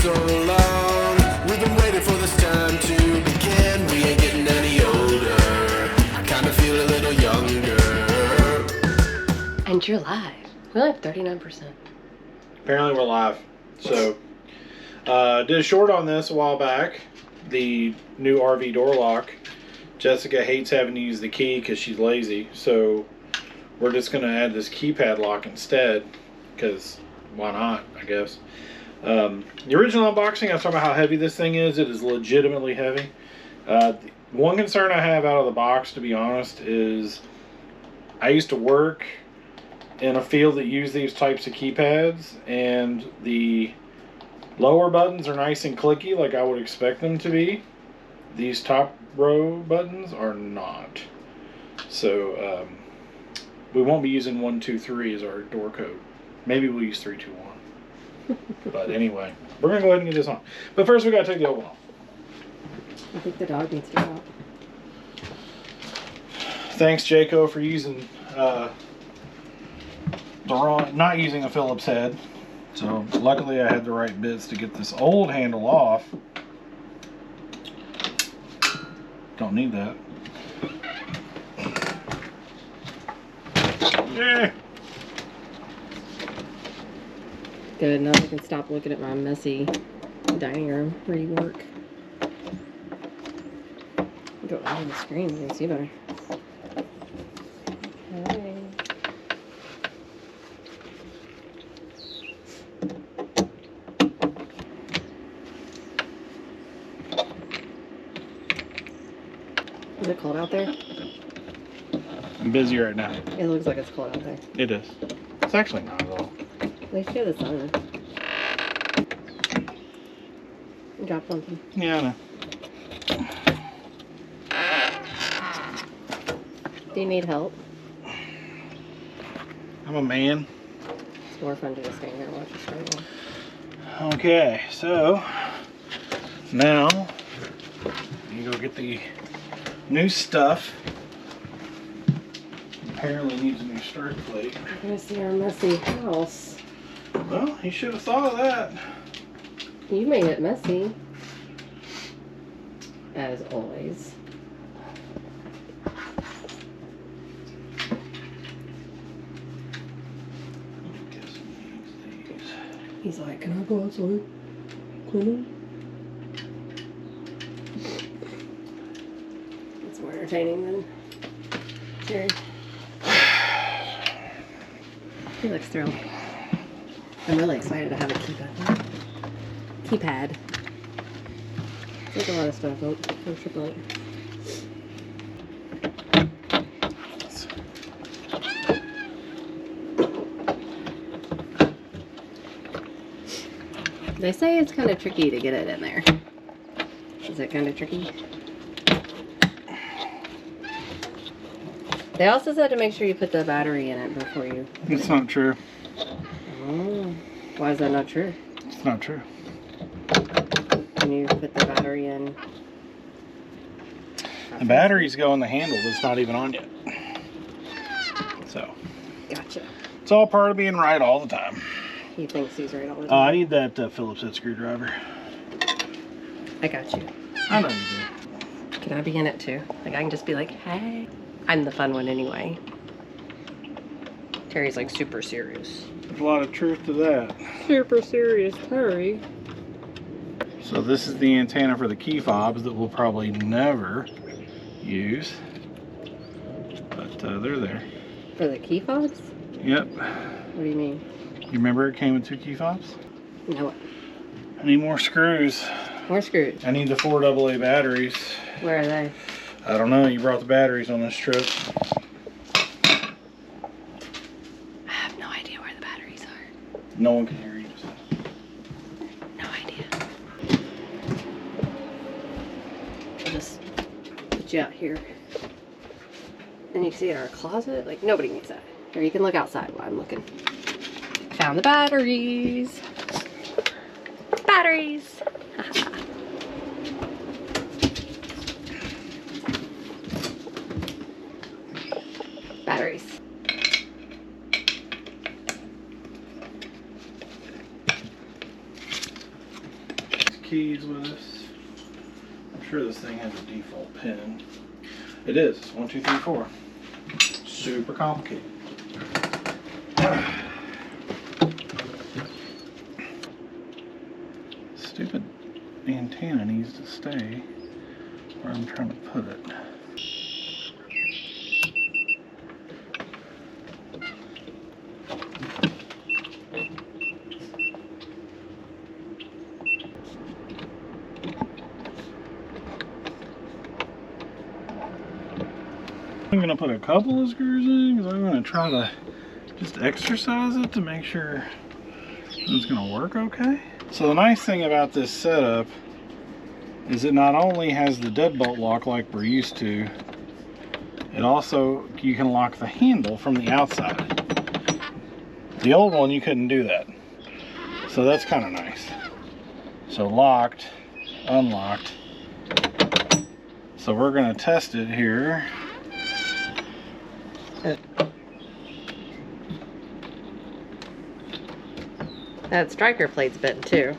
so long. We've been waiting for this time to begin. We ain't getting any older. I kinda feel a little younger. And you're live. We only have 39%. Apparently we're live. So, did a short on this a while back. The new RV door lock. Jessica hates having to use the key because she's lazy. So, we're just going to add this keypad lock instead. Because, why not, I guess. The original unboxing, I was talking about how heavy this thing is. It is legitimately heavy. One concern I have out of the box, to be honest, is I used to work in a field that used these types of keypads, and the lower buttons are nice and clicky like I would expect them to be. These top row buttons are not. So we won't be using 1, 2, 3 as our door code. Maybe we'll use 3, 2, 1. But anyway, we're gonna go ahead and get this on. But first we gotta take the old one off. I think the dog needs to get out. Thanks, Jaco, for using not using a Phillips head. So luckily I had the right bits to get this old handle off. Don't need that. Yeah. Good, now I can stop looking at my messy dining room where you work. Go out on the screen, you can see better. Hi. Is it cold out there? I'm busy right now. It looks like it's cold out there. It is. It's actually not at all. They show the sun. Drop something. Yeah, I know. Do you need help? I'm a man. It's more fun to just stand here and watch the screen. Okay, so now you go get the new stuff. Apparently needs a new start plate. You're gonna see our messy house. Well, you should have thought of that. You made it messy. As always. He's like, can I go outside? Clean It's more entertaining than Jerry. He looks thrilled. I'm really excited to have a keypad. Keypad. It's like a lot of stuff from Triple Eight. They say it's kind of tricky to get it in there. Is it kind of tricky? They also said to make sure you put the battery in it before you... It's not true. Oh. Why is that not true? It's not true. Can you put the battery in? The batteries go in the handle that's not even on yet. So. Gotcha. It's all part of being right all the time. He thinks he's right all the I time. need that Phillips head screwdriver. I got you. I know you do. Can I be in it too? Like I can just be like, hey. I'm the fun one anyway. Terry's like super serious. There's a lot of truth to that. Super serious Terry. So this is the antenna for the key fobs that we'll probably never use. But they're there. For the key fobs? Yep. What do you mean? You remember it came with 2 key fobs? No. I need more screws. More screws. I need the 4 AA batteries. Where are they? I don't know. You brought the batteries on this trip. I have no idea where the batteries are. No one can hear you. No idea. I'll just put you out here. And you can see in our closet, like nobody needs that. Or you can look outside while I'm looking. Found the batteries. Batteries. Batteries. keys with us. I'm sure this thing has a default pin. It is. It's 1, 2, 3, 4. Super complicated. Stupid antenna needs to stay where I'm trying to put it. I'm going to put a couple of screws in because I'm going to try to just exercise it to make sure it's going to work okay. So the nice thing about this setup is it not only has the deadbolt lock like we're used to, it also, you can lock the handle from the outside. The old one, you couldn't do that. So that's kind of nice. So locked, unlocked. So we're going to test it here. That striker plate's bent too.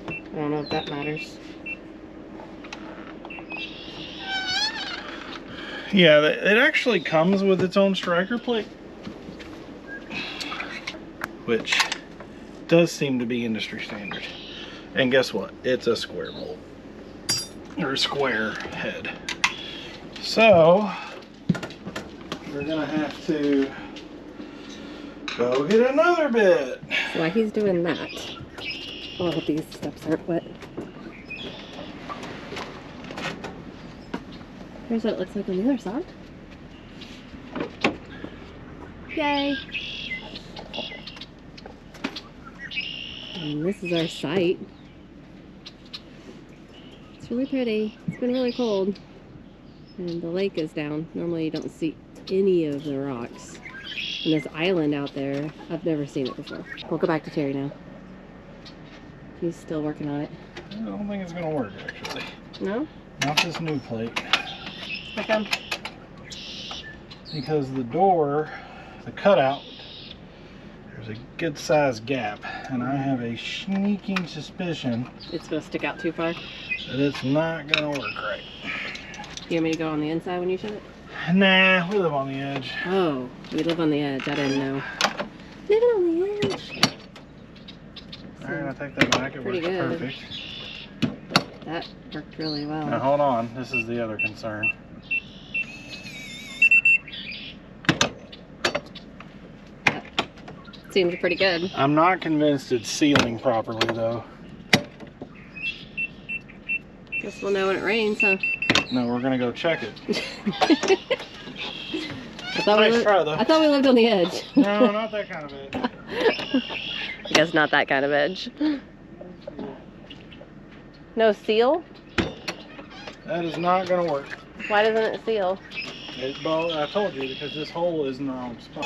I don't know if that matters. Yeah, it actually comes with its own striker plate, which does seem to be industry standard. And guess what? It's a square bolt, or a square head. So we're gonna have to go get another bit. So while he's doing that, oh, I hope these steps aren't wet. Here's what it looks like on the other side. Yay! And this is our site. It's really pretty. It's been really cold. And the lake is down. Normally you don't see any of the rocks. And this island out there, I've never seen it before. We'll go back to Terry now. He's still working on it. I don't think it's gonna work actually. No? Not this new plate. How come? Because the door, the cutout, there's a good sized gap, and I have a sneaking suspicion It's gonna stick out too far. that it's not gonna work right. You want me to go on the inside when you shut it? Nah, we live on the edge. Oh, we live on the edge. I didn't know. Living on the edge. Alright, I'll take that back. It Pretty works good. perfect. That worked really well. Now hold on, this is the other concern. That seems pretty good. I'm not convinced it's sealing properly though. Guess we'll know when it rains, huh? No, we're gonna go check it. I thought Nice try, though. I thought we lived on the edge. No, not that kind of edge. I guess not that kind of edge. No seal? That is not gonna work. Why doesn't it seal? Well, I told you, because this hole is in the wrong spot.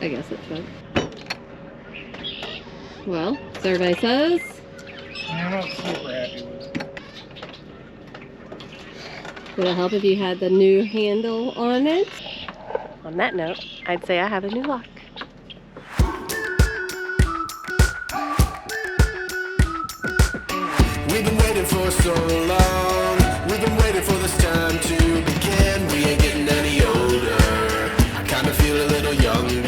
I guess it should. Well, survey says I'm not super happy with it. would it help if you had the new handle on it? On that note, I'd say I have a new lock. We've been waiting for so long. We've been waiting for this time to begin. We ain't getting any older. I kinda feel a little younger.